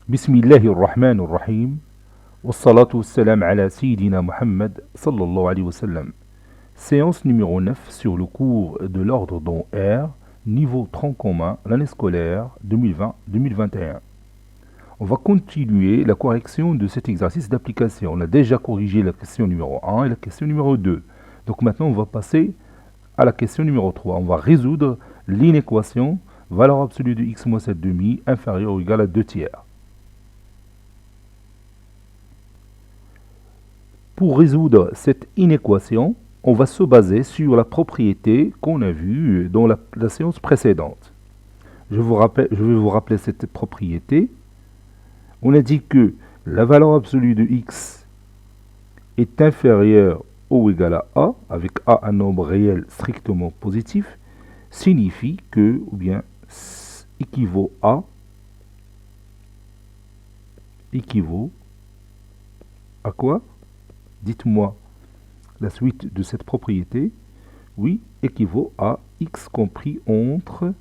بسم الله الرحمن الرحيم والصلاة والسلام على سيدنا Muhammad sallallahu alayhi wa sallam. Séance numéro 9 sur le cours de l'ordre dont R, niveau tronc commun, l'année scolaire 2020-2021. On va continuer la correction de cet exercice d'application. On a déjà corrigé la question numéro 1 et la question numéro 2. Donc maintenant on va passer à la question numéro 3. On va résoudre l'inéquation valeur absolue de x moins 7 demi inférieure ou égale à 2 tiers. Pour résoudre cette inéquation, on va se baser sur la propriété qu'on a vue dans la séance précédente. Je vais vous rappeler cette propriété. On a dit que la valeur absolue de x est inférieure ou égale à a, avec a un nombre réel strictement positif, signifie que, ou bien équivaut à quoi? Dites-moi la suite de cette propriété. Oui, équivaut à x compris entre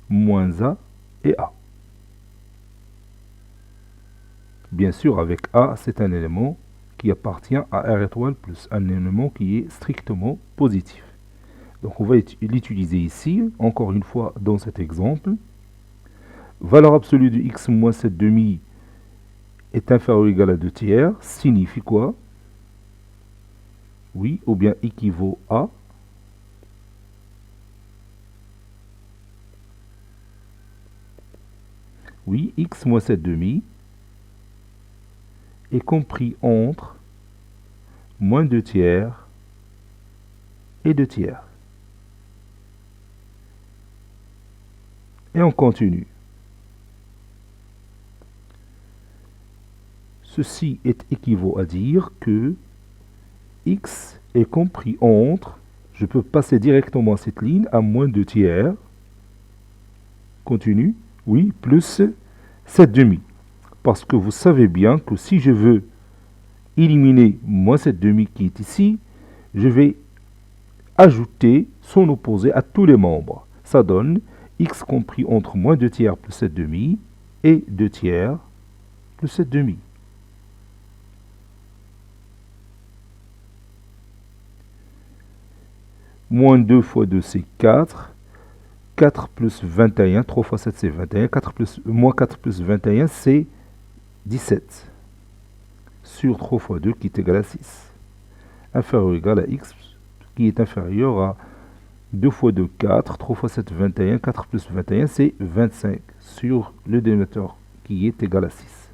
moins a et a. Bien sûr, avec a, c'est un élément qui appartient à R étoile plus un élément qui est strictement positif. Donc on va l'utiliser ici, encore une fois dans cet exemple. Valeur absolue de x moins 7 demi est inférieure ou égale à 2 tiers, signifie quoi? Oui, ou bien équivaut à oui, x moins 7 demi est compris entre moins 2 tiers et 2 tiers. Et on continue. Ceci est équivaut à dire que x est compris entre, je peux passer directement cette ligne à moins 2 tiers, continue, oui, plus 7 demi. Parce que vous savez bien que si je veux éliminer moins 7 demi qui est ici, je vais ajouter son opposé à tous les membres. Ça donne x compris entre moins 2 tiers plus 7 demi et 2 tiers plus 7 demi. Moins 2 fois 2, c'est 4. 4 plus 21, 3 fois 7, c'est 21. Moins 4 plus 21, c'est 17. Sur 3 fois 2, qui est égal à 6. Inférieur ou égal à x, qui est inférieur à 2 fois 2, 4. 3 fois 7, 21. 4 plus 21, c'est 25. Sur le dénominateur, qui est égal à 6.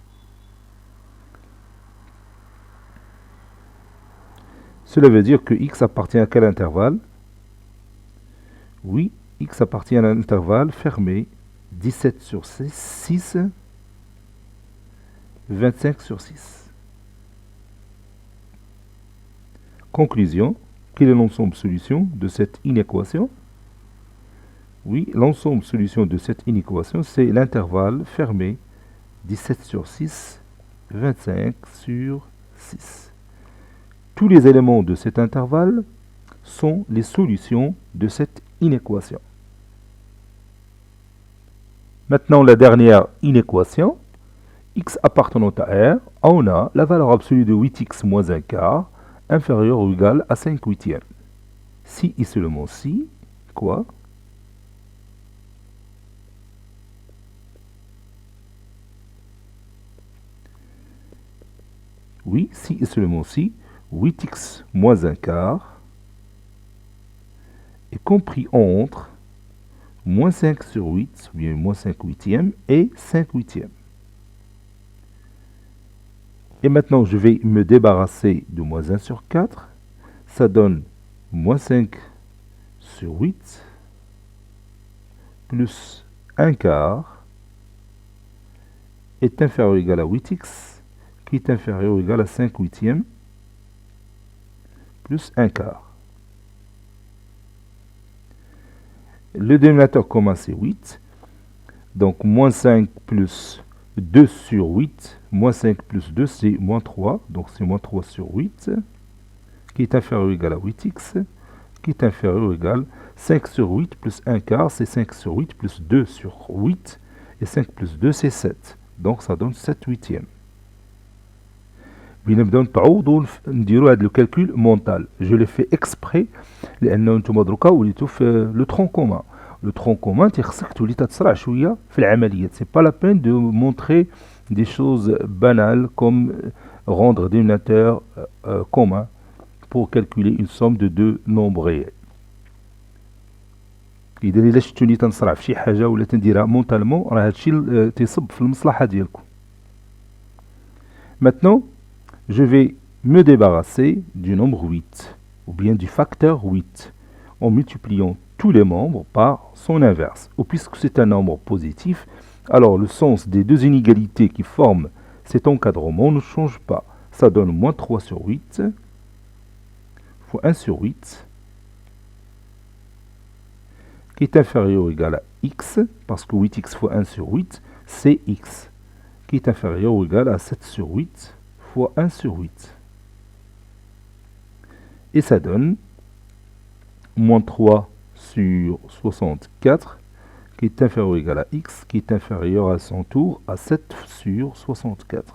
Cela veut dire que x appartient à quel intervalle? Oui, x appartient à un intervalle fermé 17 sur 6, 25 sur 6. Conclusion, quel est l'ensemble solution de cette inéquation? Oui, l'ensemble solution de cette inéquation, c'est l'intervalle fermé 17 sur 6, 25 sur 6. Tous les éléments de cet intervalle sont les solutions de cette inéquation. Maintenant, la dernière inéquation, x appartenant à R, on a la valeur absolue de 8x moins 1 quart inférieure ou égale à 5 huitièmes. Si et seulement si, quoi? Oui, si et seulement si, 8x moins 1 quart est compris entre moins 5 sur 8, ou bien moins 5 huitièmes, et 5 huitièmes. Et maintenant, je vais me débarrasser de moins 1 sur 4. Ça donne moins 5 sur 8, plus 1 quart, est inférieur ou égal à 8x, qui est inférieur ou égal à 5 huitièmes, plus 1 quart. Le dénominateur commun, c'est 8. Donc, moins 5 plus 2 sur 8. Moins 5 plus 2, c'est moins 3. Donc, c'est moins 3 sur 8. Qui est inférieur ou égal à 8x. Qui est inférieur ou égal à 5 sur 8 plus 1 quart. C'est 5 sur 8 plus 2 sur 8. Et 5 plus 2, c'est 7. Donc ça donne 7 huitièmes. بنبداو نتعوضوا نديروا هذا الكالكول مونتال. جو لي في اكسبري لانه نتوما دروكا وليتو في لو ترون كومان. لو ترون كومان تيخصك تولي تتسرع شويه في العمليات. سي با لا بين دو مونتري دي شوز بانال كوم rendre des dénominateurs communs pour calculer une somme de deux nombres réels. إذا إلا شفتوني تنسرع في شي حاجة ولا تنديرها مونتالمون راه هادشي تيصب في المصلحة ديالكم. Maintenant, je vais me débarrasser du nombre 8, ou bien du facteur 8, en multipliant tous les membres par son inverse. Ou puisque c'est un nombre positif, alors le sens des deux inégalités qui forment cet encadrement ne change pas. Ça donne moins 3 sur 8 fois 1 sur 8 qui est inférieur ou égal à x, parce que 8x fois 1 sur 8, c'est x, qui est inférieur ou égal à 7 sur 8 fois 1 sur 8. Et ça donne moins 3 sur 64, qui est inférieur ou égal à x, qui est inférieur à son tour à 7 sur 64.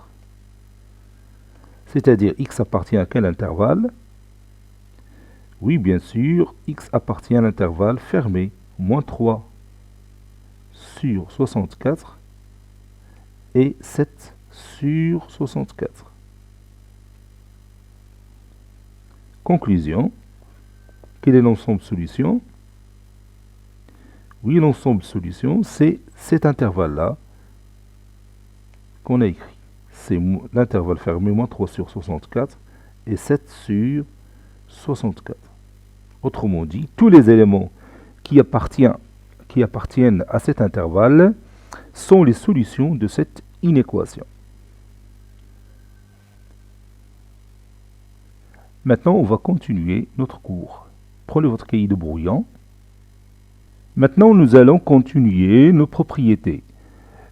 C'est-à-dire x appartient à quel intervalle? Oui, bien sûr, x appartient à l'intervalle fermé, moins 3 sur 64 et 7 sur 64. Conclusion. Quel est l'ensemble solution? Oui, l'ensemble solution, c'est cet intervalle-là qu'on a écrit. C'est l'intervalle fermé, moins 3 sur 64 et 7 sur 64. Autrement dit, tous les éléments qui appartiennent à cet intervalle sont les solutions de cette inéquation. Maintenant, on va continuer notre cours. Prenez votre cahier de brouillon. Maintenant, nous allons continuer nos propriétés.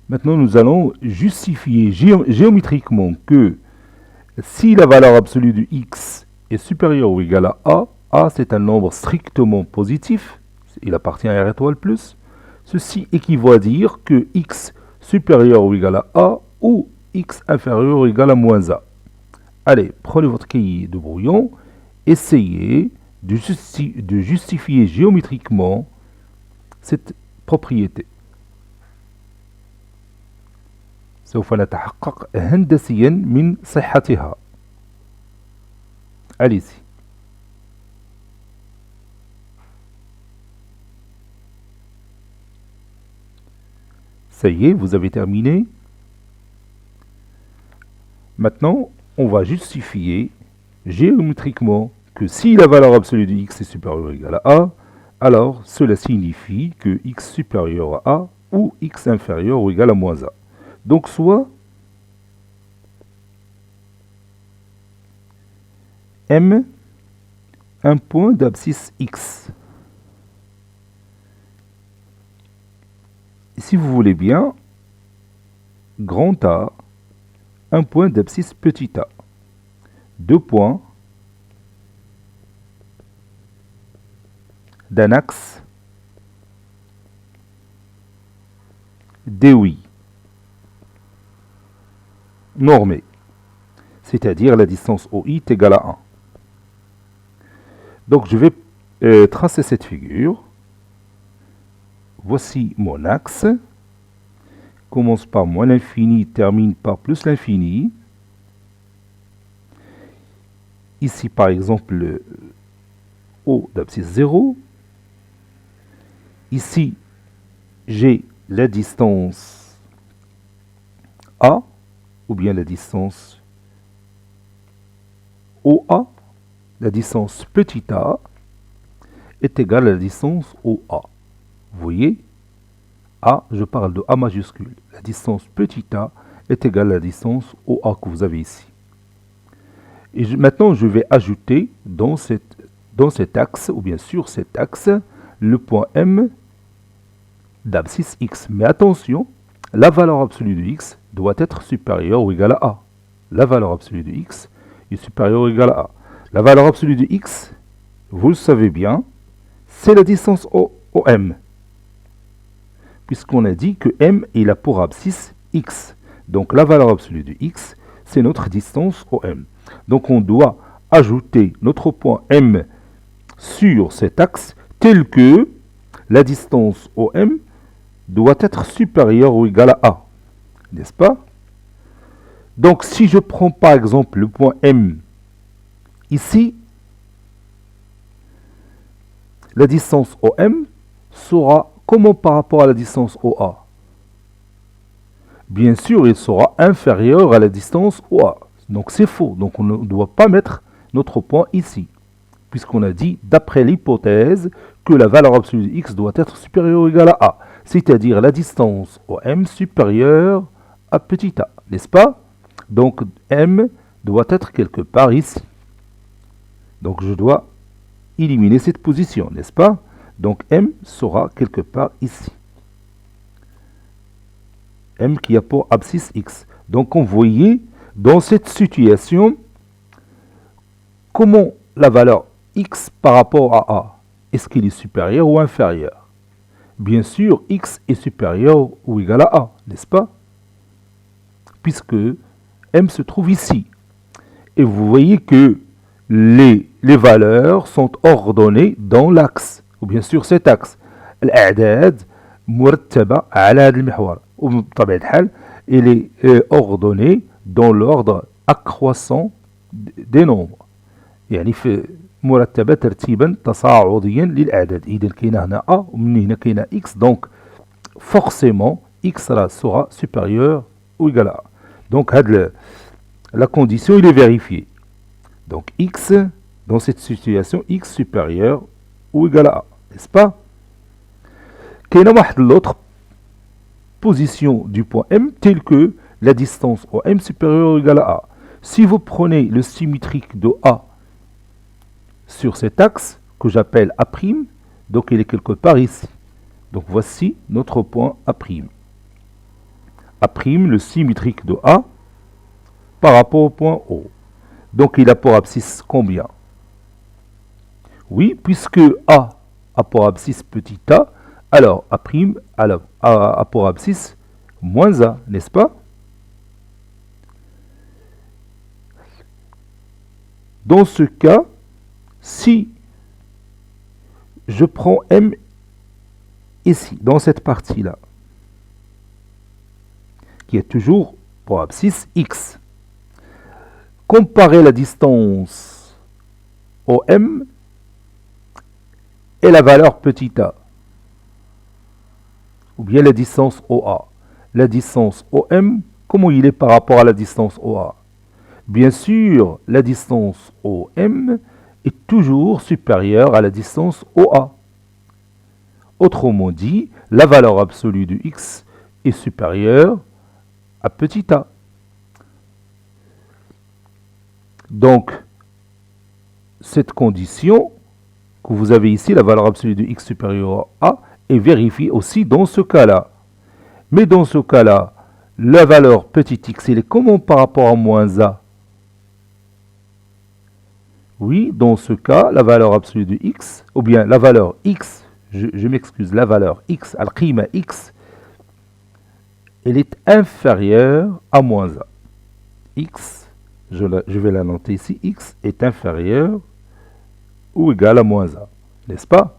Maintenant, nous allons justifier géométriquement que si la valeur absolue de x est supérieure ou égale à A c'est un nombre strictement positif, il appartient à R étoile plus, ceci équivaut à dire que x supérieur ou égal à A ou x inférieur ou égal à moins A. Allez, prenez votre cahier de brouillon, essayez de justifier géométriquement cette propriété. سوف نتحقق هندسيا من صحتها. Allez-y. Ça y est, vous avez terminé. Maintenant, on va justifier géométriquement que si la valeur absolue de x est supérieure ou égale à A, alors cela signifie que x supérieur à A ou x inférieur ou égal à moins A. Donc soit M un point d'abscisse x. Si vous voulez bien, grand A, un point d'abscisse petit a. Deux points d'un axe DOI normé, c'est-à-dire la distance OI est égale à 1. Donc je vais tracer cette figure. Voici mon axe. Commence par moins l'infini, termine par plus l'infini. Ici par exemple le O d'abscisse 0. Ici j'ai la distance A, ou bien la distance OA, la distance petit a est égale à la distance OA. Vous voyez, A, je parle de A majuscule. La distance petit a est égale à la distance OA que vous avez ici. Et maintenant, je vais ajouter dans cet axe, ou bien sur cet axe, le point M d'abscisse X. Mais attention, la valeur absolue de X doit être supérieure ou égale à A. La valeur absolue de X est supérieure ou égale à A. La valeur absolue de X, vous le savez bien, c'est la distance OM. Puisqu'on a dit que M est là pour abscisse X. Donc la valeur absolue de x, c'est notre distance OM. Donc on doit ajouter notre point M sur cet axe tel que la distance OM doit être supérieure ou égale à A. N'est-ce pas? Donc si je prends par exemple le point M ici, la distance OM sera comment par rapport à la distance OA? Bien sûr, il sera inférieur à la distance OA. Donc c'est faux. Donc on ne doit pas mettre notre point ici, puisqu'on a dit, d'après l'hypothèse, que la valeur absolue de x doit être supérieure ou égale à A, c'est-à-dire la distance OM supérieure à petit a, n'est-ce pas? Donc M doit être quelque part ici. Donc je dois éliminer cette position, n'est-ce pas? Donc M sera quelque part ici. M qui a pour abscisse x. Donc on voyait dans cette situation comment la valeur x par rapport à A, est-ce qu'il est supérieur ou inférieur? Bien sûr, x est supérieur ou égal à A, n'est-ce pas? Puisque M se trouve ici. Et vous voyez que les valeurs sont ordonnées dans l'axe, ou bien sûr cet axe. الأعداد مرتبة على هذا المحور. وبطبيعة الحال, il est ordonné dans l'ordre accroissant des nombres. يعني في مرتبة ترتيبا تصاعديا للأعداد. إذا كاين هنا A ومن هنا كاين X, donc forcément X sera supérieur ou égal à A. Donc la condition il est vérifiée. Donc X, dans cette situation, X supérieur ou égal à A, n'est-ce pas? كاين واحد l'autre position du point M telle que la distance OM supérieure ou égale à A. Si vous prenez le symétrique de A sur cet axe que j'appelle A', donc il est quelque part ici. Donc voici notre point A'. A', le symétrique de A par rapport au point O. Donc il a pour abscisse combien? Oui, puisque A a pour abscisse petit a, alors A' a pour abscisse moins A, n'est-ce pas? Dans ce cas, si je prends M ici, dans cette partie-là, qui est toujours pour abscisse X, comparez la distance OM et la valeur petit a, ou bien la distance OA. La distance OM, comment il est par rapport à la distance OA? Bien sûr, la distance OM est toujours supérieure à la distance OA. Autrement dit, la valeur absolue de X est supérieure à petit a. Donc, cette condition que vous avez ici, la valeur absolue de X supérieure à A, est vérifiée aussi dans ce cas-là. Mais dans ce cas-là, la valeur petit x, elle est comment par rapport à moins A? Oui, dans ce cas, la valeur absolue de x, ou bien la valeur x, je m'excuse, la valeur x, al-qima x, elle est inférieure à moins A. X, je vais la noter ici, x est inférieur ou égal à moins A, n'est-ce pas?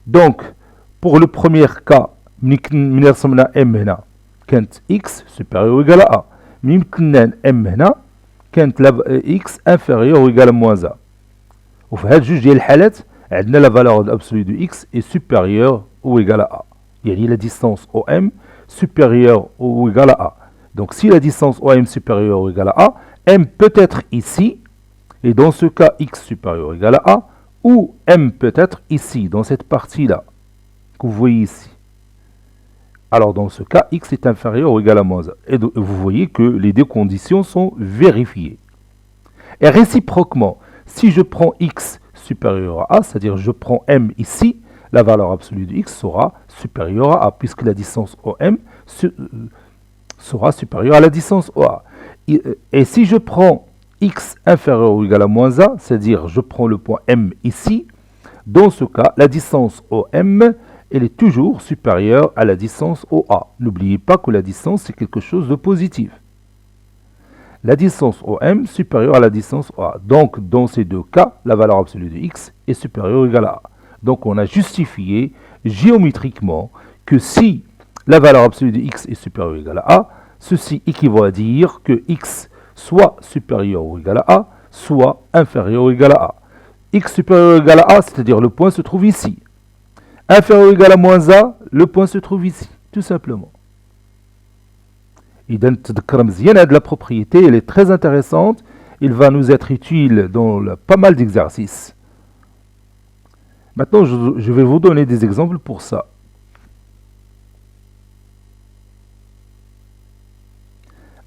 Donc, pour le premier cas, من رسمنا M هنا كانت X supérieur ou égal à A. من مثلنا M هنا كانت X inférieur ou égal à moins A. وفي هاد جوج ديال الحالات عندنا la valeur absolue de X est supérieure ou égal à A. يعني la distance OM supérieure ou égal à A. Donc si la distance OM supérieure ou égal à A, M peut être ici, et dans ce cas X supérieur ou égal à A, ou M peut être ici, dans cette partie-là, que vous voyez ici. Alors dans ce cas, X est inférieur ou égal à moins A. Et vous voyez que les deux conditions sont vérifiées. Et réciproquement, si je prends X supérieur à A, c'est-à-dire je prends M ici, la valeur absolue de X sera supérieure à A, puisque la distance OM sera supérieure à la distance OA. Et si je prends X inférieur ou égal à moins A, c'est-à-dire je prends le point M ici, dans ce cas, la distance OM elle est toujours supérieure à la distance OA. N'oubliez pas que la distance, c'est quelque chose de positif. La distance OM supérieure à la distance OA. Donc, dans ces deux cas, la valeur absolue de x est supérieure ou égale à A. Donc, on a justifié géométriquement que si la valeur absolue de x est supérieure ou égale à A, ceci équivaut à dire que x soit supérieur ou égal à A, soit inférieur ou égal à A. X supérieur ou égal à A, c'est-à-dire le point se trouve ici. Inférieur ou égal à moins A, le point se trouve ici, tout simplement. Et de la propriété, elle est très intéressante. Il va nous être utile dans pas mal d'exercices. Maintenant, je vais vous donner des exemples pour ça.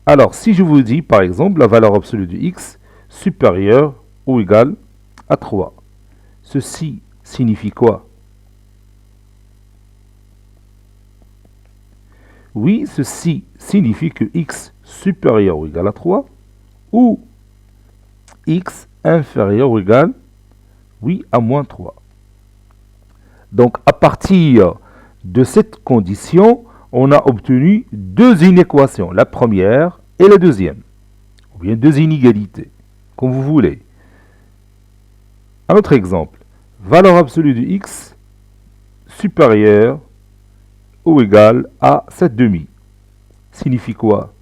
Alors, si je vous dis, par exemple, la valeur absolue de x supérieure ou égale à 3, ceci signifie quoi? Oui, ceci signifie que x supérieur ou égal à 3 ou x inférieur ou égal, oui, à moins 3. Donc, à partir de cette condition, on a obtenu deux inéquations, la première et la deuxième, ou bien deux inégalités, comme vous voulez. Un autre exemple, valeur absolue de x supérieure ou égale à 7 demi. Signifie quoi?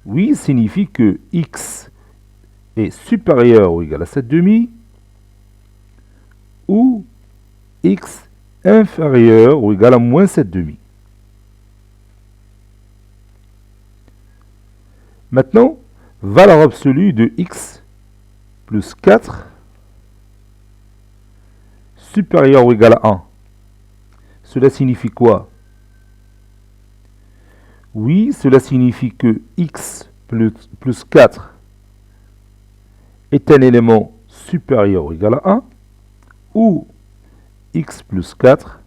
Oui, signifie que x est supérieur ou égal à 7 demi ou x inférieur ou égal à moins 7 demi. Maintenant, valeur absolue de x plus 4 supérieur ou égal à 1. Cela signifie quoi? Oui, cela signifie que x plus 4 est un élément supérieur ou égal à 1 ou x plus 4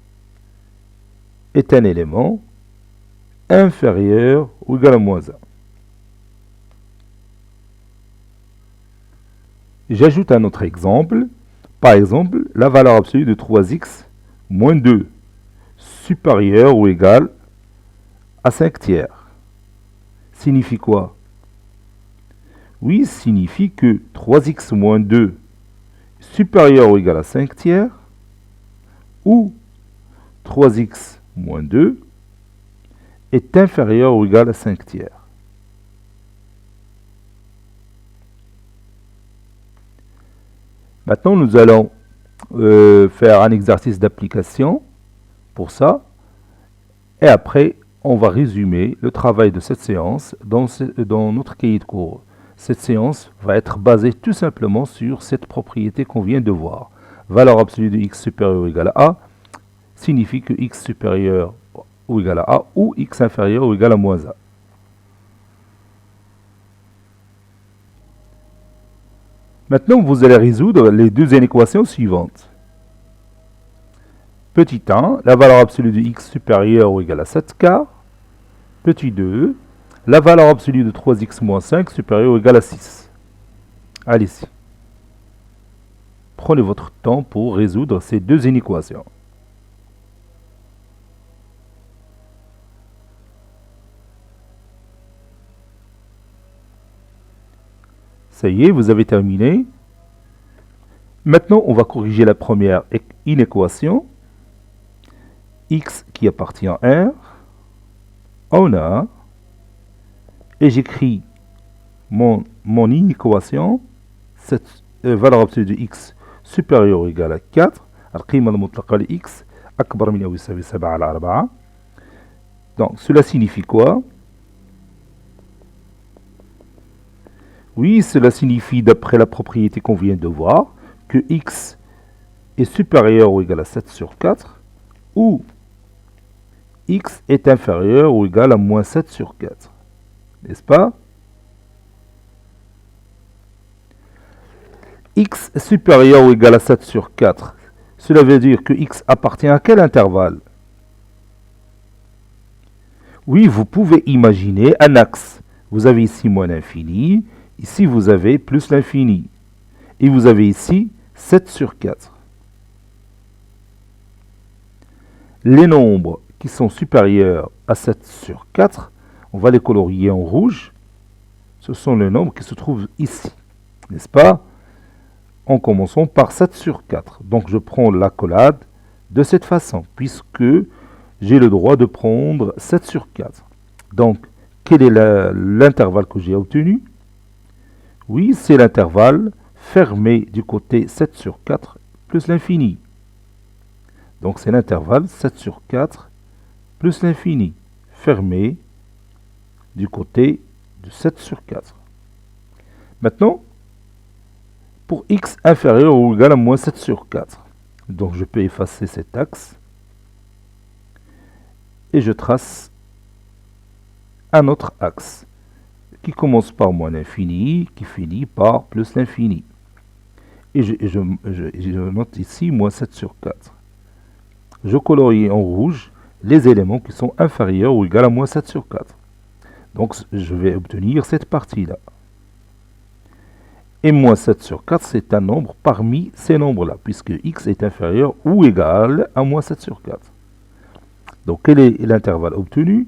est un élément inférieur ou égal à moins 1. J'ajoute un autre exemple. Par exemple, la valeur absolue de 3x moins 2 supérieur ou égal à 5 tiers. Signifie quoi? Oui, signifie que 3x moins 2 supérieur ou égal à 5 tiers ou 3x moins 2 est inférieur ou égal à 5 tiers. Maintenant, nous allons faire un exercice d'application pour ça. Et après, on va résumer le travail de cette séance dans notre cahier de cours. Cette séance va être basée tout simplement sur cette propriété qu'on vient de voir. Valeur absolue de x supérieur ou égal à A signifie que x supérieur ou égal à A ou x inférieur ou égal à moins A. Maintenant, vous allez résoudre les deux inéquations suivantes. Petit 1, la valeur absolue de x supérieure ou égale à 7 quarts. Petit 2, la valeur absolue de 3x moins 5 supérieure ou égale à 6. Allez-y. Prenez votre temps pour résoudre ces deux inéquations. Ça y est, vous avez terminé. Maintenant, on va corriger la première inéquation. X qui appartient à R. On a. Et j'écris mon inéquation. Cette valeur absolue de x supérieure ou égale à 4. القيمة المطلقة ل x أكبر من أو يساوي 7 على 4. Donc, cela signifie quoi? Oui, cela signifie, d'après la propriété qu'on vient de voir, que x est supérieur ou égal à 7 sur 4, ou x est inférieur ou égal à moins 7 sur 4. N'est-ce pas? X supérieur ou égal à 7 sur 4, cela veut dire que x appartient à quel intervalle? Oui, vous pouvez imaginer un axe. Vous avez ici moins l'infini, ici vous avez plus l'infini. Et vous avez ici 7 sur 4. Les nombres qui sont supérieurs à 7 sur 4, on va les colorier en rouge. Ce sont les nombres qui se trouvent ici, n'est-ce pas? En commençant par 7 sur 4. Donc je prends l'accolade de cette façon, puisque j'ai le droit de prendre 7 sur 4. Donc, quel est l'intervalle que j'ai obtenu? Oui, c'est l'intervalle fermé du côté 7 sur 4 plus l'infini. Donc c'est l'intervalle 7 sur 4 plus l'infini, fermé du côté de 7 sur 4. Maintenant, pour x inférieur ou égal à moins 7 sur 4, donc je peux effacer cet axe et je trace un autre axe qui commence par moins l'infini, qui finit par plus l'infini. Et je note ici moins 7 sur 4. Je colorie en rouge les éléments qui sont inférieurs ou égaux à moins 7 sur 4. Donc je vais obtenir cette partie-là. Et moins 7 sur 4, c'est un nombre parmi ces nombres-là, puisque x est inférieur ou égal à moins 7 sur 4. Donc quel est l'intervalle obtenu?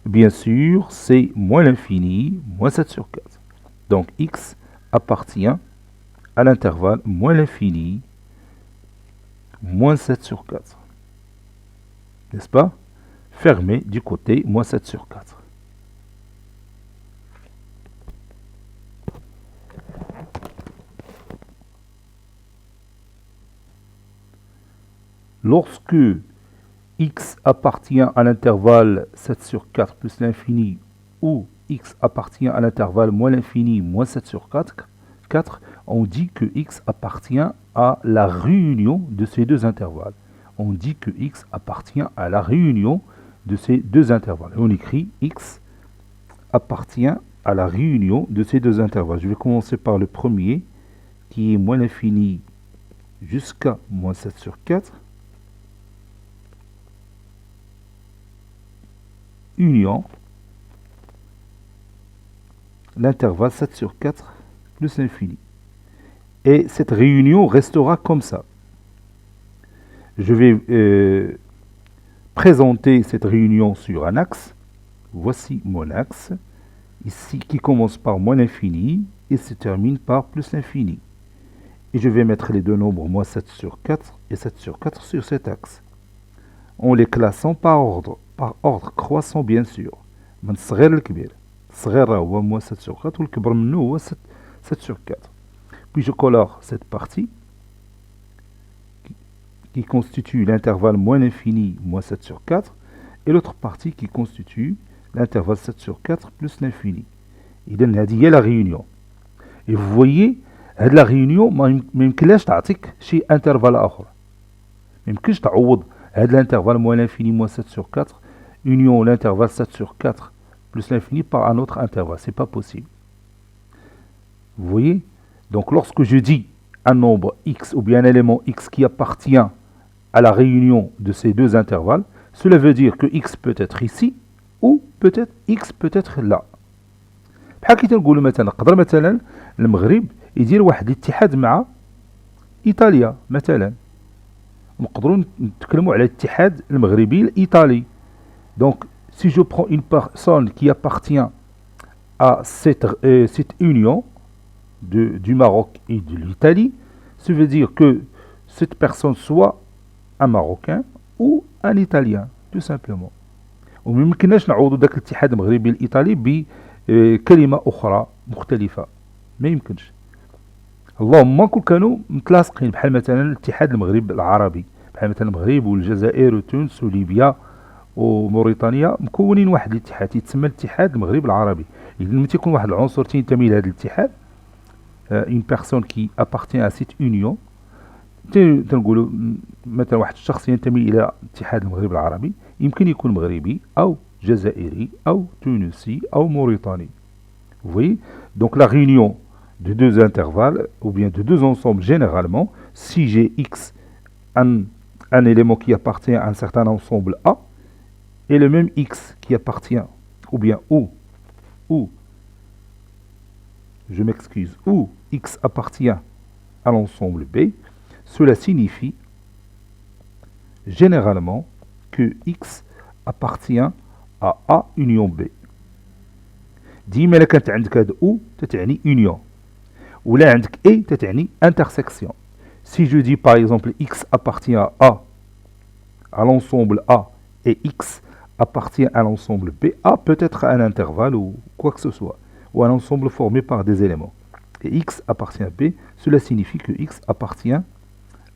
Bien sûr, c'est moins l'infini, moins 7 sur 4. Donc x appartient à l'intervalle moins l'infini, moins 7 sur 4. N'est-ce pas? Fermé du côté moins 7 sur 4. Lorsque x appartient à l'intervalle 7 sur 4 plus l'infini ou x appartient à l'intervalle moins l'infini moins 7 sur 4, on dit que x appartient à la réunion de ces deux intervalles. On dit que x appartient à la réunion de ces deux intervalles. On écrit x appartient à la réunion de ces deux intervalles. Je vais commencer par le premier qui est moins l'infini jusqu'à moins 7 sur 4. Union l'intervalle 7 sur 4 plus l'infini. Et cette réunion restera comme ça. Je vais présenter cette réunion sur un axe. Voici mon axe, ici qui commence par moins l'infini et se termine par plus l'infini. Et je vais mettre les deux nombres moins 7 sur 4 et 7 sur 4 sur cet axe. En les classant par ordre croissant bien sûr. من الصغير للكبير. الصغير هو moins 7 sur 4 والكبر منه هو 7 sur 4. Puis je colore cette partie qui constitue l'intervalle moins l'infini moins 7 sur 4 et l'autre partie qui constitue l'intervalle 7 sur 4 plus l'infini. إذن هذه هي la réunion. Et vous voyez, هذه la réunion ما يمكنلاش تعطيك شي intervalle آخر. ما يمكنش تعوض هذا l'intervalle moins l'infini moins 7 sur 4 union l'intervalle 7 sur 4 plus l'infini par un autre intervalle. C'est pas possible. Vous voyez? Donc lorsque je dis un nombre x ou bien un élément x qui appartient à la réunion de ces deux intervalles, cela veut dire que x peut être ici ou peut-être x peut être là. بحال كي تنقولوا مثلا نقدر مثلا المغرب يدير واحد الاتحاد مع ايطاليا مثلا. نقدروا نتكلموا على الاتحاد المغربي الايطالي. Donc si je prends une personne qui appartient à cette union du Maroc et de l'Italie, ça veut dire que cette personne soit un Marocain ou un Italien, tout simplement. وما يمكنناش نعوضوا ذاك الاتحاد المغربي الإيطالي بكلمة أخرى مختلفة. ما يمكنش. اللهم كون كانوا متلاصقين بحال مثلا الاتحاد المغرب العربي، بحال مثلا المغرب والجزائر وتونس وليبيا وموريتانيا مكونين واحد الاتحاد يتسمى الاتحاد المغرب العربي. إذا ملي تيكون واحد العنصر تينتمي لهذا الاتحاد، une personne qui appartient à cette union، تنقولوا مثلا واحد الشخص ينتمي الى اتحاد المغرب العربي، يمكن يكون مغربي او جزائري او تونسي او موريتاني. Vous voyez? Donc la réunion de deux intervalles ou bien de deux ensembles généralement, si j'ai x, un élément qui appartient à un certain ensemble A, et le même x qui appartient, ou bien ou je m'excuse, ou x appartient à l'ensemble B, cela signifie généralement que X appartient à A union B. ديما إلا كانت عندك هاد O تتعني union ولا عندك A تتعني intersection. Si je dis par exemple X appartient à l'ensemble A et X appartient à l'ensemble B, A peut être un intervalle ou quoi que ce soit, ou un ensemble formé par des éléments. Et X appartient à B, cela signifie que X appartient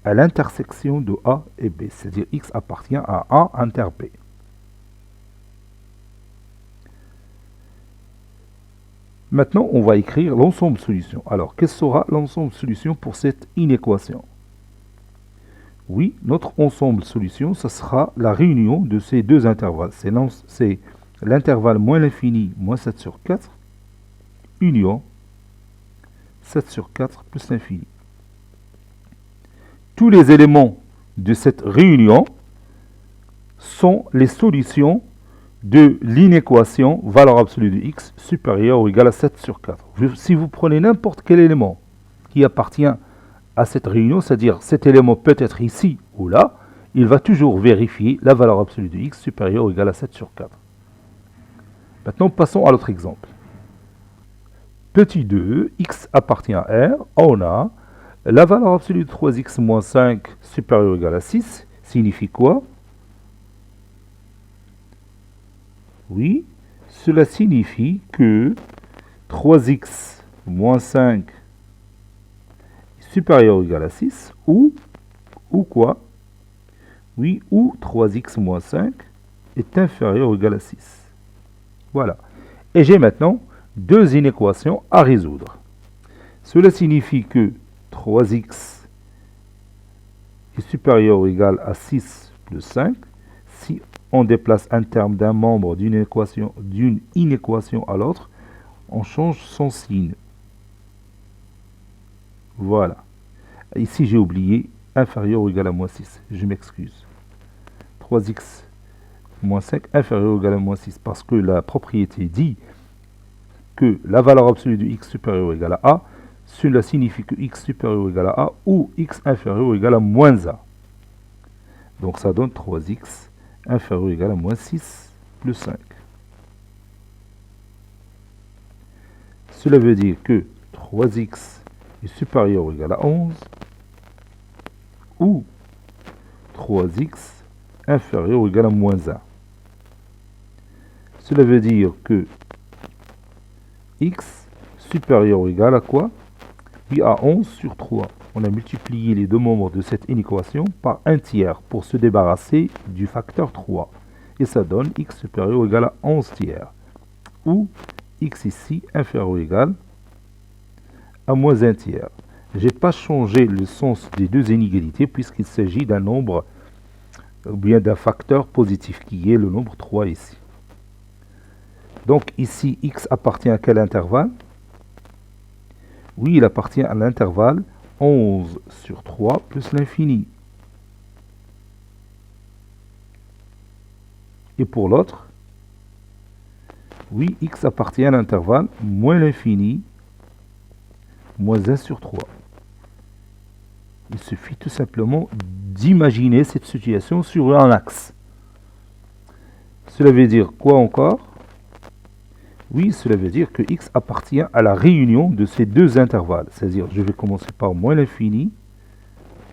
à l'intersection de A et B, c'est-à-dire X appartient à A inter B. Maintenant, on va écrire l'ensemble solution. Alors, quel sera l'ensemble solution pour cette inéquation? Oui, notre ensemble solution, ce sera la réunion de ces deux intervalles. C'est l'intervalle moins l'infini, moins 7 sur 4, union 7 sur 4 plus l'infini. Tous les éléments de cette réunion sont les solutions de l'inéquation valeur absolue de x supérieure ou égale à 7 sur 4. Si vous prenez n'importe quel élément qui appartient à cette réunion, c'est-à-dire cet élément peut être ici ou là, il va toujours vérifier la valeur absolue de x supérieure ou égale à 7 sur 4. Maintenant, passons à l'autre exemple. Petit 2, x appartient à R, on a la valeur absolue de 3x moins 5 supérieure ou égale à 6, signifie quoi? Oui, cela signifie que 3x moins 5 est supérieur ou égal à 6, ou quoi? Oui, ou 3x moins 5 est inférieur ou égal à 6. Voilà. Et j'ai maintenant deux inéquations à résoudre. Cela signifie que 3x est supérieur ou égal à 6 plus 5. Si on déplace un terme d'un membre d'une inéquation à l'autre, on change son signe. Voilà. Ici, j'ai oublié inférieur ou égal à moins 6. Je m'excuse. 3x moins 5 inférieur ou égal à moins 6. Parce que la propriété dit que la valeur absolue de x supérieur ou égal à a, cela signifie que x supérieur ou égal à a ou x inférieur ou égal à moins a. Donc ça donne 3x inférieur ou égal à moins 6 plus 5. Cela veut dire que 3x est supérieur ou égal à 11 ou 3x inférieur ou égal à moins 1. Cela veut dire que x supérieur ou égal à quoi? Oui, à 11 sur 3. On a multiplié les deux membres de cette inéquation par un tiers pour se débarrasser du facteur 3. Et ça donne x supérieur ou égal à 11 tiers. Ou x ici inférieur ou égal à moins 1 tiers. Je n'ai pas changé le sens des deux inégalités puisqu'il s'agit d'un nombre ou bien d'un facteur positif qui est le nombre 3 ici. Donc ici, x appartient à quel intervalle? Oui, il appartient à l'intervalle 11 sur 3 plus l'infini. Et pour l'autre, oui, x appartient à l'intervalle moins l'infini, moins 1 sur 3. Il suffit tout simplement d'imaginer cette situation sur un axe. Cela veut dire quoi encore? Oui, cela veut dire que x appartient à la réunion de ces deux intervalles. C'est-à-dire, je vais commencer par moins l'infini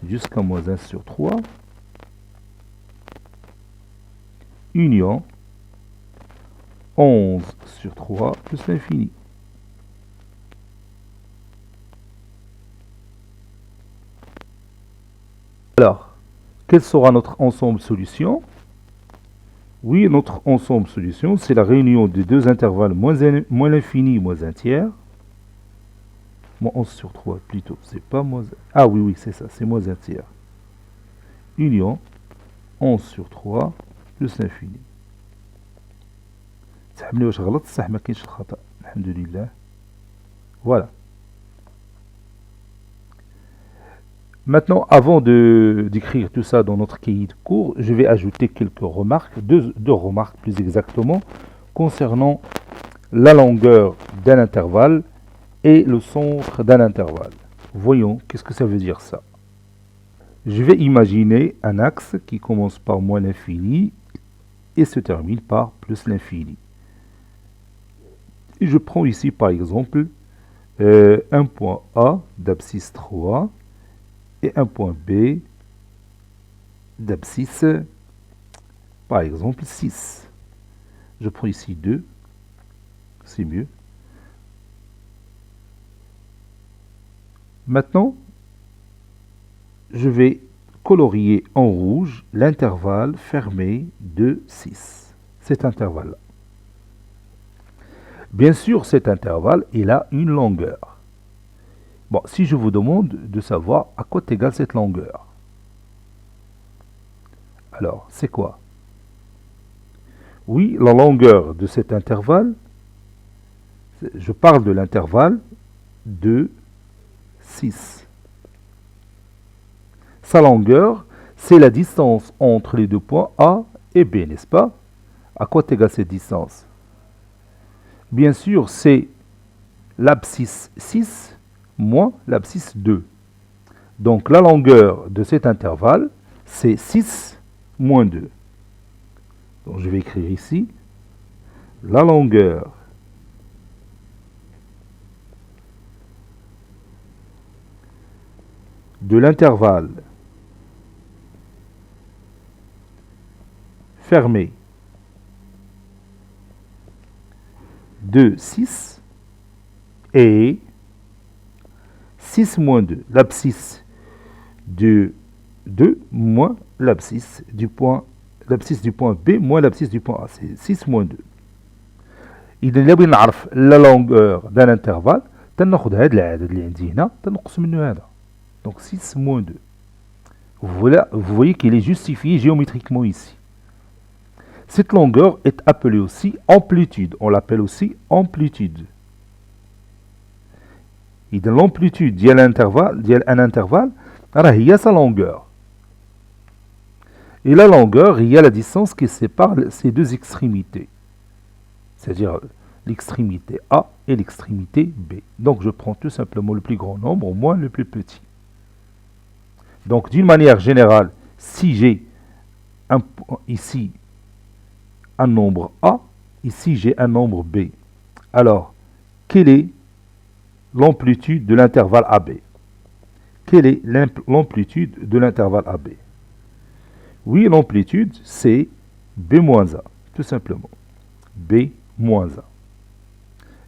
jusqu'à moins 1 sur 3. Union 11 sur 3 plus l'infini. Alors, quel sera notre ensemble solution? Oui, notre ensemble solution, c'est la réunion des deux intervalles moins l'infini, moins 1 tiers. Moins 11 sur 3 plutôt, c'est pas moins... Ah oui, oui, c'est ça, c'est moins 1 tiers. Union 11 sur 3 plus l'infini. Voilà. Maintenant, avant d'écrire tout ça dans notre cahier de cours, je vais ajouter quelques remarques, deux remarques plus exactement, concernant la longueur d'un intervalle et le centre d'un intervalle. Voyons, qu'est-ce que ça veut dire ça? Je vais imaginer un axe qui commence par moins l'infini et se termine par plus l'infini. Et je prends ici par exemple un point A d'abscisse 3 et un point B d'abscisse par exemple 6. Je prends ici 2, c'est mieux. Maintenant, je vais colorier en rouge l'intervalle fermé de 6. Cet intervalle-là. Bien sûr, cet intervalle, il a une longueur. Bon, si je vous demande de savoir à quoi est égale cette longueur, alors, c'est quoi? Oui, la longueur de cet intervalle, je parle de l'intervalle de 6. Sa longueur, c'est la distance entre les deux points A et B, n'est-ce pas? À quoi est égale cette distance? Bien sûr, c'est l'abscisse 6 moins l'abscisse 2. Donc la longueur de cet intervalle, c'est 6 moins 2. Donc je vais écrire ici la longueur de l'intervalle fermé de 6 et 6 moins 2, l'abscisse de 2 moins l'abscisse du point B moins l'abscisse du point A, c'est 6 moins 2. إذا إلا بغينا نعرف la longueur d'un intervalle تناخذ هذا العدد اللي عندي هنا تنقص منه هذا. Donc 6 moins 2. Voilà, vous voyez qu'il est justifié géométriquement ici. Cette longueur est appelée aussi amplitude. On l'appelle aussi amplitude. إذا l'amplitude ديال un intervalle راه هي sa longueur. Et la longueur, il y a la distance qui sépare ces deux extrémités. C'est-à-dire l'extrémité A et l'extrémité B. Donc je prends tout simplement le plus grand nombre moins le plus petit. Donc d'une manière générale, si j'ai ici un nombre A, ici j'ai un nombre B. Alors, quelle est l'amplitude de l'intervalle AB? Quelle est l'amplitude de l'intervalle AB? Oui, l'amplitude, c'est B moins A, tout simplement. B moins A.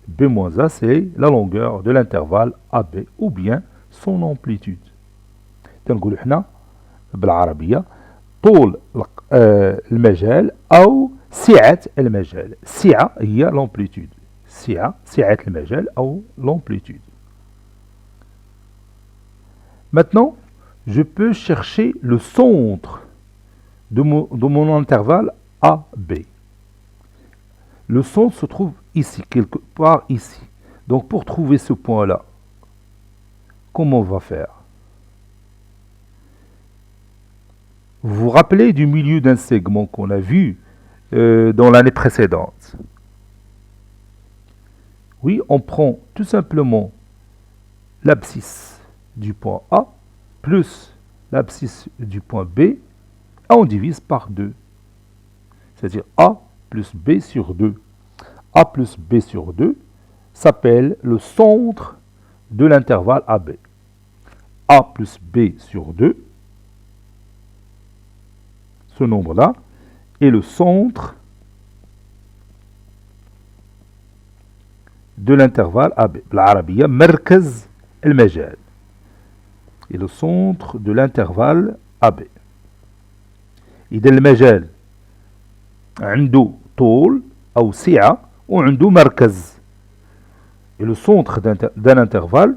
B moins A, c'est la longueur de l'intervalle AB, ou bien son amplitude. تنقول احنا بالعربية طول المجال أو سعة المجال. سعة هي l'amplitude. سعة المجال أو l'amplitude. Maintenant, je peux chercher le centre de mon intervalle AB. Le centre se trouve ici, quelque part ici. Donc pour trouver ce point-là, comment on va faire? Vous vous rappelez du milieu d'un segment qu'on a vu dans l'année précédente? Oui, on prend tout simplement l'abscisse du point A plus l'abscisse du point B et on divise par 2. C'est-à-dire A plus B sur 2. A plus B sur 2 s'appelle le centre de l'intervalle AB. A plus B sur 2, ce nombre-là, est le centre de l'intervalle AB. بالعربية مركز المجال. Et le centre de l'intervalle AB. إذا المجال عنده طول أو سعة وعنده مركز. Et le centre d'un intervalle,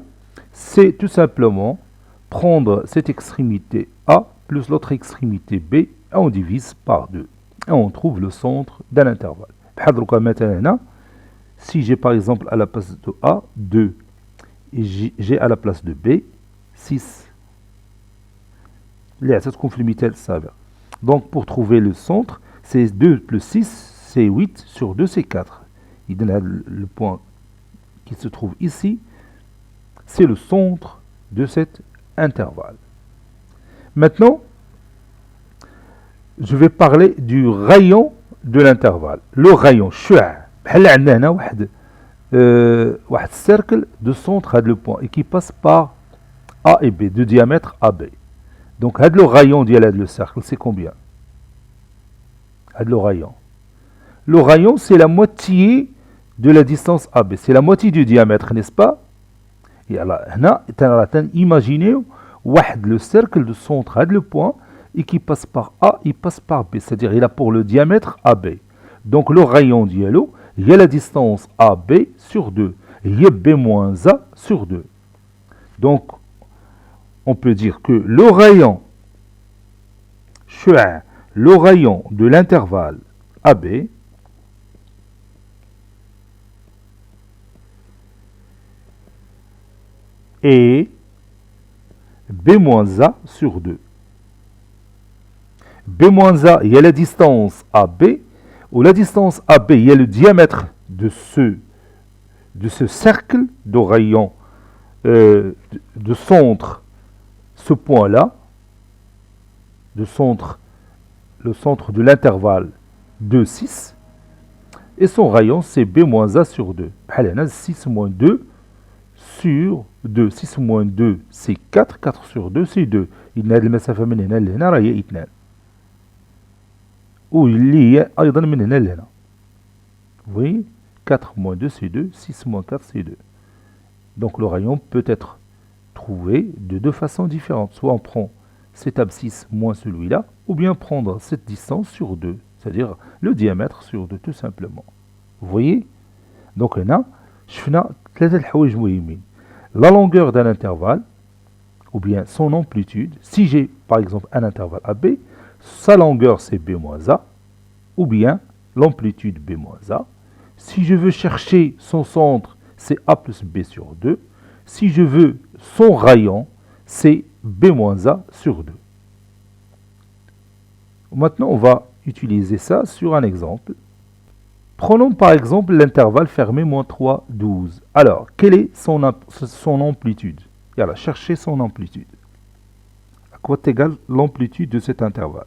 c'est tout simplement prendre cette extrémité A plus l'autre extrémité B et on divise par 2. Et on trouve le centre d'un intervalle. Si j'ai par exemple à la place de A 2 et j'ai à la place de B 6. Donc pour trouver le centre, c'est 2 plus 6, c'est 8 sur 2, c'est 4. Il donne le point qui se trouve ici, c'est le centre de cet intervalle. Maintenant, je vais parler du rayon de l'intervalle. Le rayon, بحال عندنا هنا واحد cercle de centre هذا le point et qui passe par A et B, de diamètre AB. Donc, le rayon ديال le cercle, c'est combien? Le rayon. Le rayon, c'est la moitié de la distance AB. C'est la moitié du diamètre, n'est-ce pas? Et alors, imaginez le cercle de centre, le point, et qui passe par A, il passe par B. C'est-à-dire, il a pour le diamètre AB. Donc, le rayon dialo, il y a la distance AB sur 2. Il y a B moins A sur 2. Donc, on peut dire que le rayon de l'intervalle AB est B moins A sur 2. B moins A, il y a la distance AB, ou la distance AB, il y a le diamètre de ce cercle de rayon de centre, ce point-là, le centre de l'intervalle 2, 6, et son rayon, c'est B moins A sur 2. 6 moins 2 sur 2. 6 moins 2, c'est 4. 4 sur 2, c'est 2. Il y a المسافة من هنا لهنا راهي 2. واللي هي أيضا من هنا لهنا. Vous voyez, 4 moins 2, c'est 2. 6 moins 4, c'est 2. Donc le rayon peut être trouvé de deux façons différentes. Soit on prend cet abscisse moins celui-là, ou bien prendre cette distance sur 2, c'est-à-dire le diamètre sur 2, tout simplement. Vous voyez? Donc هنا شفنا ثلاثة الحوايج مهمين. La longueur d'un intervalle, ou bien son amplitude. Si j'ai par exemple un intervalle AB, sa longueur c'est B moins A, ou bien l'amplitude B moins A. Si je veux chercher son centre, c'est A plus B sur 2. Si je veux son rayon, c'est B moins A sur 2. Maintenant, on va utiliser ça sur un exemple. Prenons par exemple l'intervalle fermé moins 3, 12. Alors, quelle est son amplitude? Alors, cherchez son amplitude. À quoi est égale l'amplitude de cet intervalle?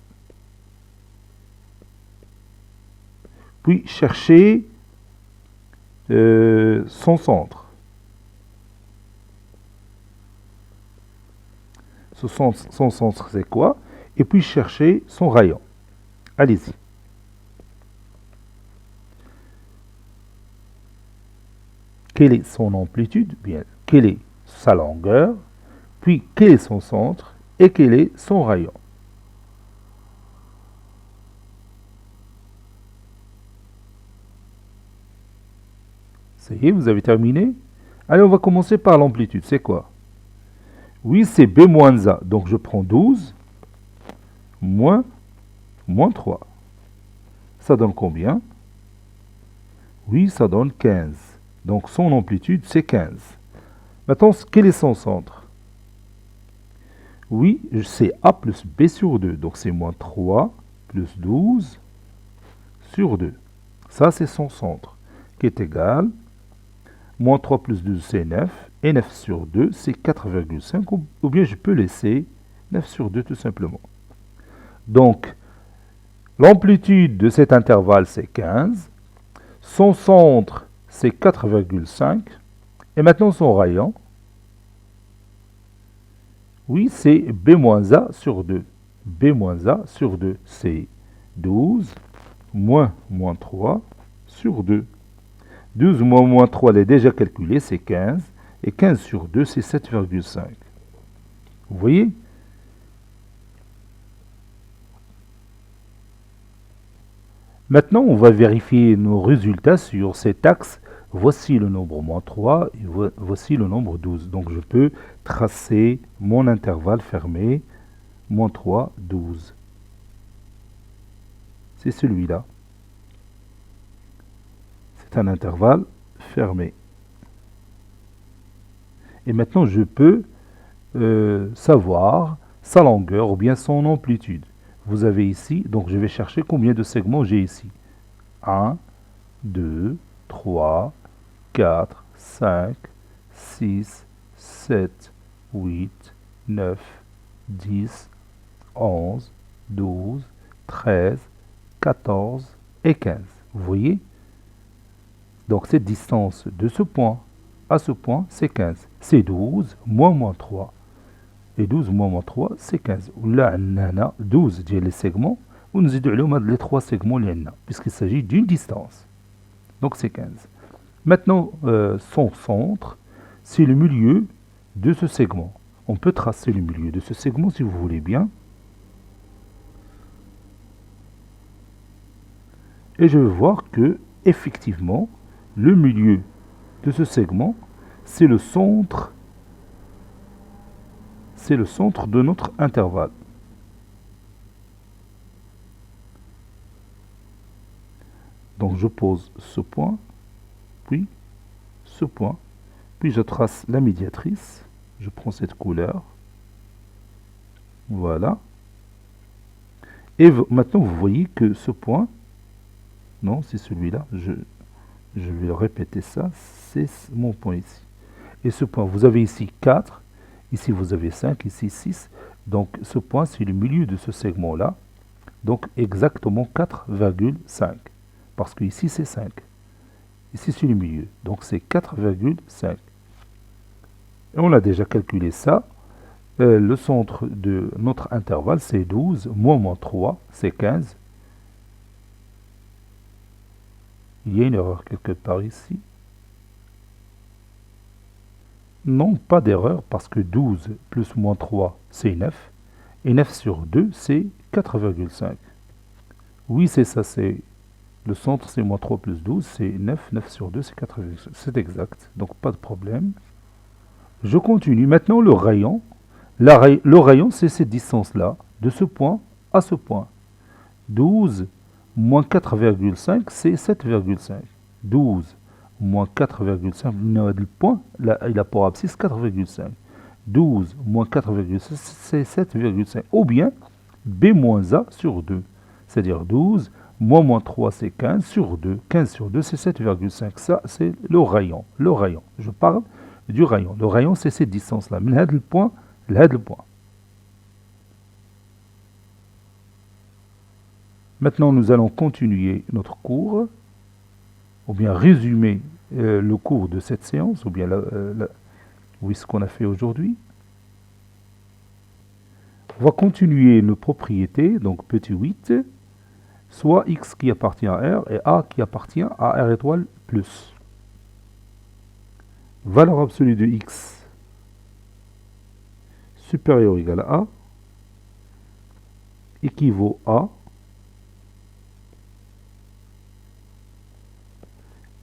Puis, cherchez son centre. Son centre, c'est quoi? Et puis, cherchez son rayon. Allez-y. Quelle est son amplitude? Bien, quelle est sa longueur? Puis, quel est son centre? Et quel est son rayon? Ça y est, vous avez terminé? Allez, on va commencer par l'amplitude. C'est quoi? Oui, c'est B moins A. Donc, je prends 12 moins 3. Ça donne combien? Oui, ça donne 15. Donc, son amplitude, c'est 15. Maintenant, quel est son centre? Oui, c'est A plus B sur 2. Donc, c'est moins 3 plus 12 sur 2. Ça, c'est son centre, qui est égal. Moins 3 plus 12, c'est 9. Et 9 sur 2, c'est 4,5. Ou bien, je peux laisser 9 sur 2, tout simplement. Donc, l'amplitude de cet intervalle, c'est 15. Son centre, c'est 4,5. Et maintenant, son rayon, oui, c'est B moins A sur 2. B moins A sur 2, c'est 12 moins 3 sur 2. 12 moins 3, elle est déjà calculée, c'est 15. Et 15 sur 2, c'est 7,5. Vous voyez? Maintenant, on va vérifier nos résultats sur cet axe. Voici le nombre moins 3 et voici le nombre 12. Donc, je peux tracer mon intervalle fermé, moins 3, 12. C'est celui-là. C'est un intervalle fermé. Et maintenant, je peux savoir sa longueur ou bien son amplitude. Vous avez ici, donc je vais chercher combien de segments j'ai ici. 1, 2, 3, 4, 5, 6, 7, 8, 9, 10, 11, 12, 13, 14 et 15. Vous voyez? Donc cette distance de ce point à ce point, c'est 15. C'est 12 moins 3. Et 12 moins 3, c'est 15. Là, on a 12 les segments. On nous a les 3 segments, puisqu'il s'agit d'une distance. Donc c'est 15. Maintenant, son centre, c'est le milieu de ce segment. On peut tracer le milieu de ce segment si vous voulez bien. Et je vais voir que, effectivement, le milieu de ce segment, c'est le centre de notre intervalle. Donc je pose ce point, puis ce point, puis je trace la médiatrice. Je prends cette couleur. Voilà. Et maintenant, vous voyez que ce point, non, c'est celui-là, je vais répéter ça, c'est mon point ici. Et ce point, vous avez ici 4, ici vous avez 5, ici 6. Donc ce point, c'est le milieu de ce segment-là. Donc exactement 4,5. Parce que ici c'est 5. Ici c'est le milieu. Donc c'est 4,5. Et on a déjà calculé ça. Le centre de notre intervalle, c'est 12. Moins 3, c'est 15. Il y a une erreur quelque part ici. Non, pas d'erreur, parce que 12 plus moins 3, c'est 9. Et 9 sur 2, c'est 4,5. Oui, c'est ça, c'est le centre, c'est moins 3 plus 12, c'est 9. 9 sur 2, c'est 4,5. C'est exact, donc pas de problème. Je continue. Maintenant, le rayon. Le rayon, c'est cette distance-là, de ce point à ce point. 12 moins 4,5, c'est 7,5. 12 moins 4,5, le point, il a pour abscisse 4,5. 12 moins 4,5, c'est 7,5. Ou bien B moins A sur 2. C'est-à-dire 12 moins 3, c'est 15 sur 2. 15 sur 2, c'est 7,5. Ça, c'est le rayon. Le rayon. Je parle du rayon. Le rayon, c'est cette distance-là. Mais là, le point, Maintenant, nous allons continuer notre cours, ou bien résumer le cours de cette séance, ou bien oui, ce qu'on a fait aujourd'hui. On va continuer nos propriétés, donc petit 8, soit x qui appartient à R et A qui appartient à R étoile plus. Valeur absolue de x supérieur ou égal à A équivaut à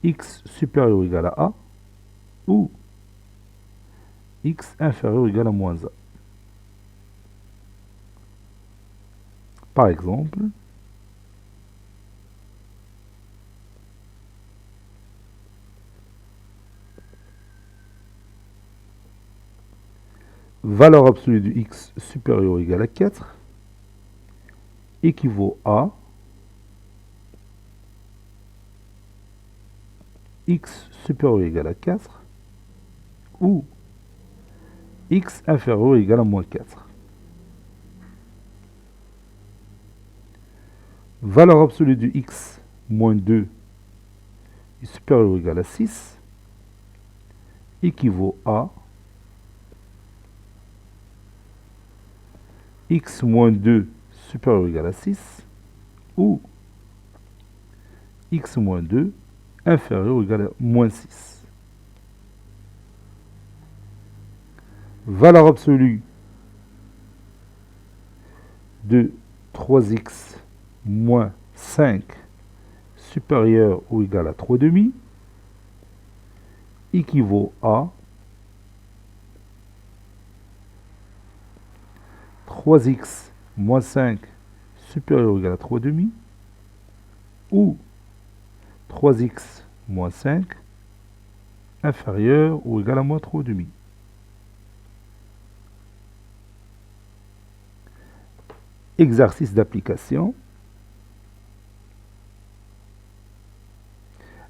x supérieur ou égal à A ou x inférieur ou égal à moins A. Par exemple, valeur absolue de x supérieur ou égal à 4 équivaut à x supérieur ou égal à 4 ou x inférieur ou égal à moins 4. Valeur absolue de x moins 2 est supérieur ou égal à 6 équivaut à x moins 2 supérieur ou égal à 6 ou x moins 2 inférieur ou égal à moins 6. Valeur absolue de 3x moins 5 supérieur ou égal à 3 demi équivaut à 3x moins 5 supérieur ou égal à 3 demi ou 3x moins 5 inférieur ou égal à moins 3 demi. Exercice d'application.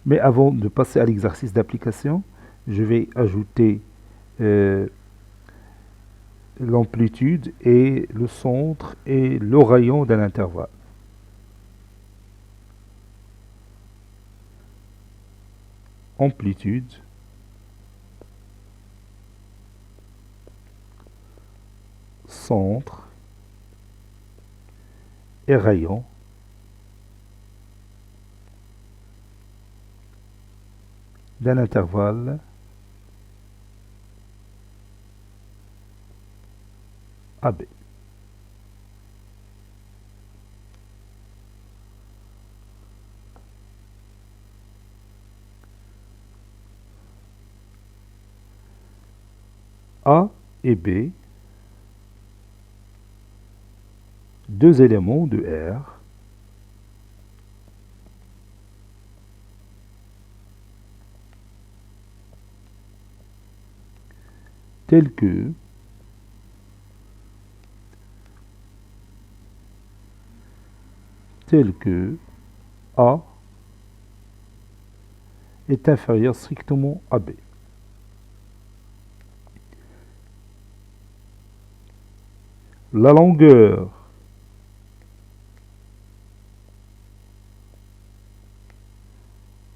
Mais avant de passer à l'exercice d'application, je vais ajouter l'amplitude est le centre et le rayon d'un intervalle. Amplitude, centre et rayon d'un intervalle AB. A et B, deux éléments de R tels que A est inférieur strictement à B. La longueur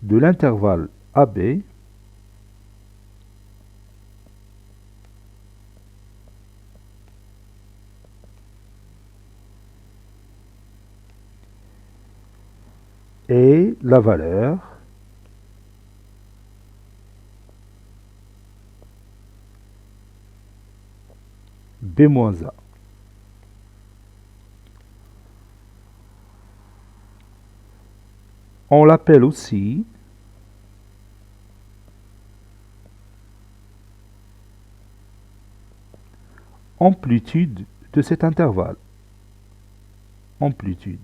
de l'intervalle AB est la valeur B moins A. On l'appelle aussi amplitude de cet intervalle. Amplitude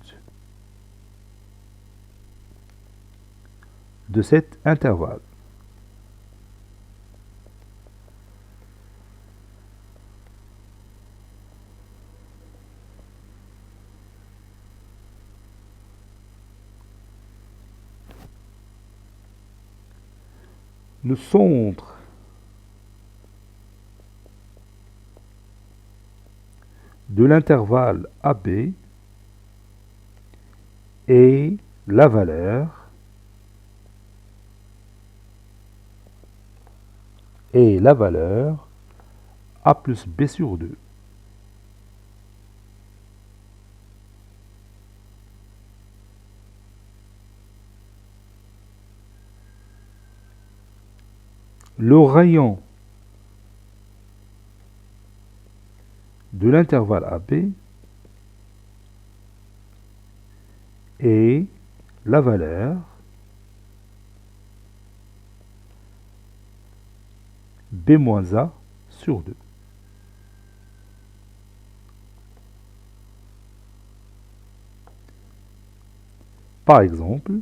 de cet intervalle. Le centre de l'intervalle AB est la valeur A plus B sur 2. Le rayon de l'intervalle AB est la valeur B moins A sur 2. Par exemple,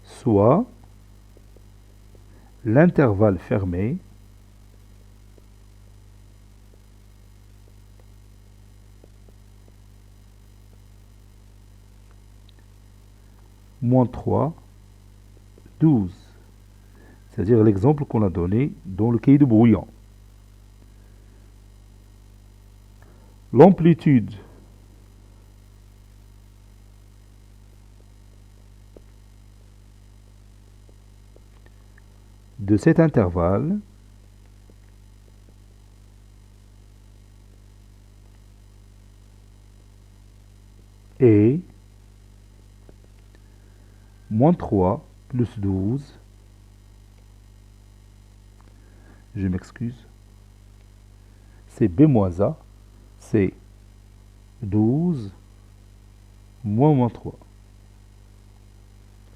soit l'intervalle fermé moins 3, 12. C'est-à-dire l'exemple qu'on a donné dans le cahier de brouillon. L'amplitude de cet intervalle est moins 3 plus 12. Je m'excuse. C'est B moins A. C'est 12 moins 3.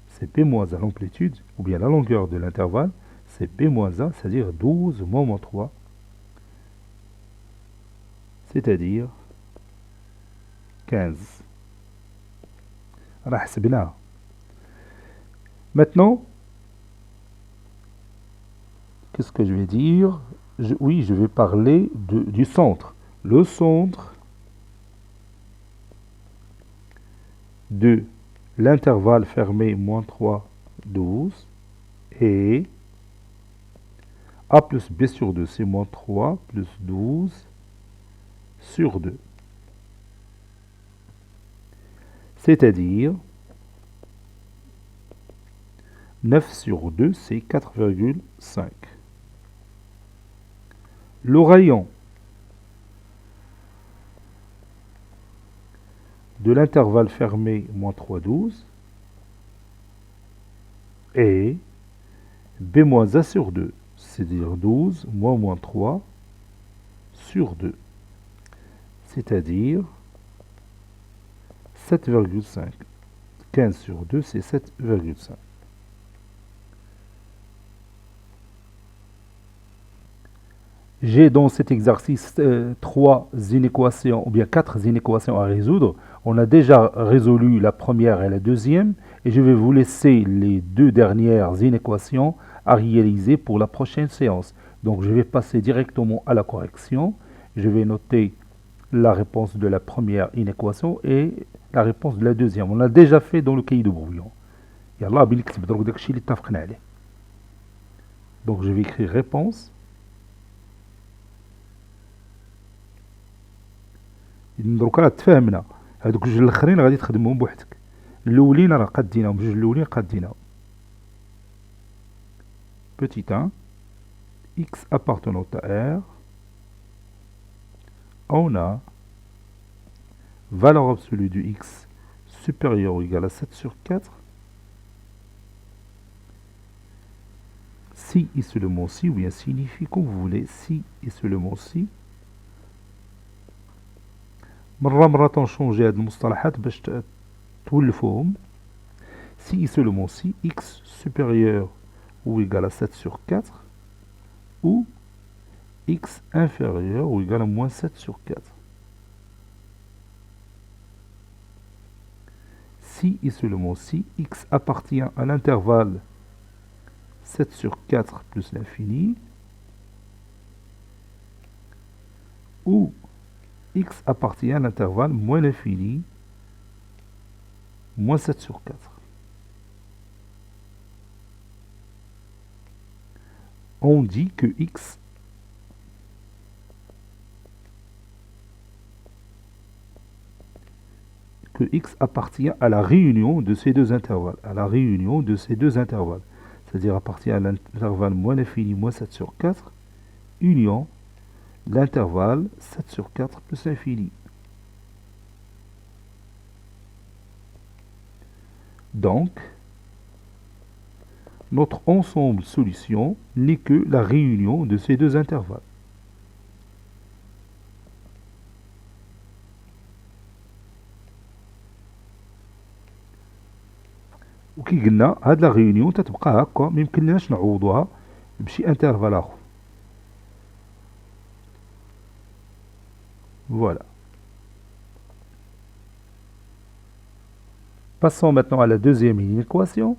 C'est B moins A l'amplitude, ou bien la longueur de l'intervalle. C'est B moins A, c'est-à-dire 12 moins 3. C'est-à-dire 15. Maintenant, qu'est-ce que je vais dire? Oui, je vais parler du centre. Le centre de l'intervalle fermé moins 3, 12 et a plus b sur 2, c'est moins 3 plus 12 sur 2. C'est-à-dire 9 sur 2, c'est 4,5. Le rayon de l'intervalle fermé moins 3, 12 est b moins 1 sur 2, c'est-à-dire 12 moins 3 sur 2, c'est-à-dire 7,5. 15 sur 2, c'est 7,5. J'ai dans cet exercice 3 inéquations, ou bien 4 inéquations à résoudre. On a déjà résolu la première et la deuxième, et je vais vous laisser les 2 dernières inéquations à réaliser pour la prochaine séance. Donc je vais passer directement à la correction. Je vais noter la réponse de la première inéquation et la réponse de la deuxième. On l'a déjà fait dans le cahier de brouillon. Donc je vais écrire réponse. دروك راه تفاهمنا هذوك الجوج الاخرين غادي تخدمهم بوحدك. الاولين راه قادينهم، بجوج الاولين قادينهم. Petit 1, x appartenant à R, on a valeur absolue du x supérieure ou égale à 7 sur 4 si et seulement si, ou bien signifie comme vous voulez, si et seulement si. مرة تنشونجي هاد المصطلحات باش تولفوهم. Si et seulement si x supérieur ou égal à 7 sur 4 ou x inférieur ou égal à moins 7 sur 4. Si et seulement si x appartient à l'intervalle 7 sur 4 plus l'infini ou x appartient à l'intervalle moins l'infini moins 7 sur 4. On dit que x appartient à la réunion de ces deux intervalles, c'est-à-dire appartient à l'intervalle moins l'infini moins 7 sur 4, union l'intervalle 7 sur 4 plus l'infini. Donc, notre ensemble solution n'est que la réunion de ces deux intervalles. وكي قلنا هاد لا ريونيون تتبقى هكا، ميمكنناش نعوضوها بشي انترفال اخر. Voilà. Passons maintenant à la deuxième équation.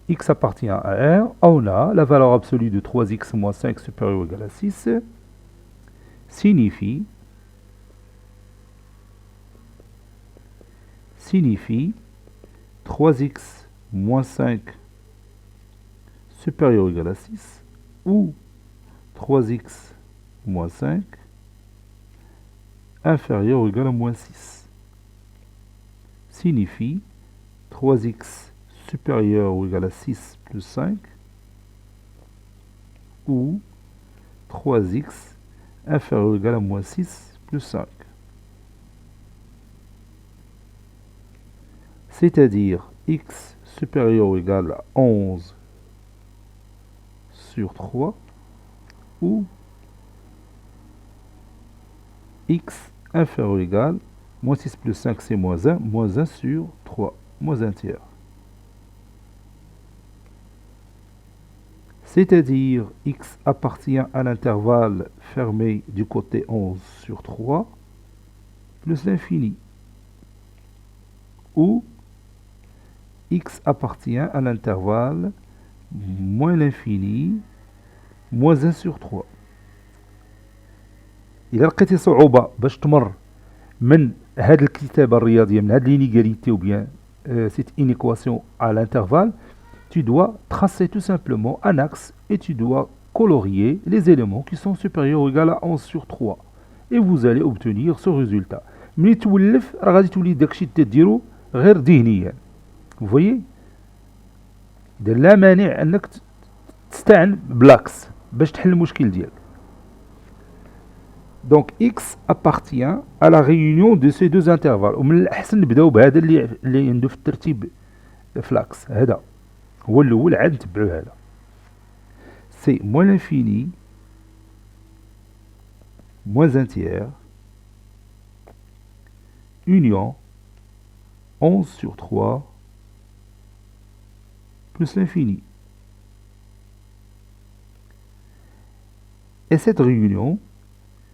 X appartient à R. On a la valeur absolue de 3x moins 5 supérieur ou égal à 6 signifie 3x moins 5 supérieur ou égal à 6 ou 3x moins 5 inférieur ou égal à moins 6 signifie 3x supérieur ou égal à 6 plus 5 ou 3x inférieur ou égal à moins 6 plus 5. C'est-à-dire x supérieur ou égal à 11 sur 3 ou x inférieur ou égal, moins 6 plus 5 c'est moins 1 sur 3, moins 1 tiers. C'est-à-dire x appartient à l'intervalle fermé du côté 11 sur 3 plus l'infini. Ou x appartient à l'intervalle moins l'infini moins 1 sur 3. إذا لقيتي صعوبة باش تمر من هاد الكتابة الرياضية من هاد l'inégalité ou bien cette inéquation à l'intervalle, tu dois tracer tout simplement un axe et tu dois colorier les éléments qui sont supérieurs ou égaux à 11 sur 3. Et vous allez obtenir ce résultat. ملي تولف راه غادي تولي داكشي تديرو غير ذهنيا. Vous voyez, إذا لا مانع أنك تستعن بلاكس باش تحل المشكل ديالك. Donc X appartient à la réunion de ces deux intervalles. ومن الأحسن نبداو بهذا اللي عنده في الترتيب فلاكس. هذا هو الأول عاد نتبعو هذا. C'est moins l'infini moins un tiers union 11 sur 3 plus l'infini. Et cette réunion,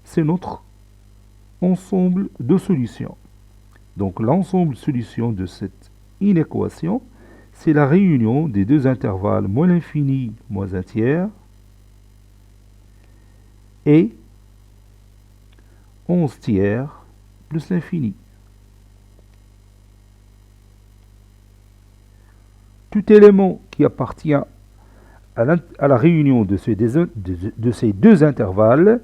c'est notre ensemble de solutions. Donc l'ensemble de solutions de cette inéquation, c'est la réunion des deux intervalles moins l'infini moins un tiers et 11 tiers plus l'infini. Tout élément qui appartient à la réunion de ces deux intervalles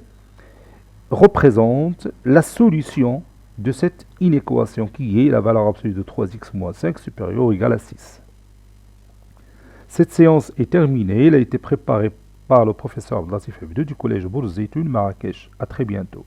représente la solution de cette inéquation qui est la valeur absolue de 3x moins 5 supérieure ou égale à 6. Cette séance est terminée. Elle a été préparée par le professeur Abdelatif Habidou du collège Bourz Zeytoun Marrakech. À très bientôt.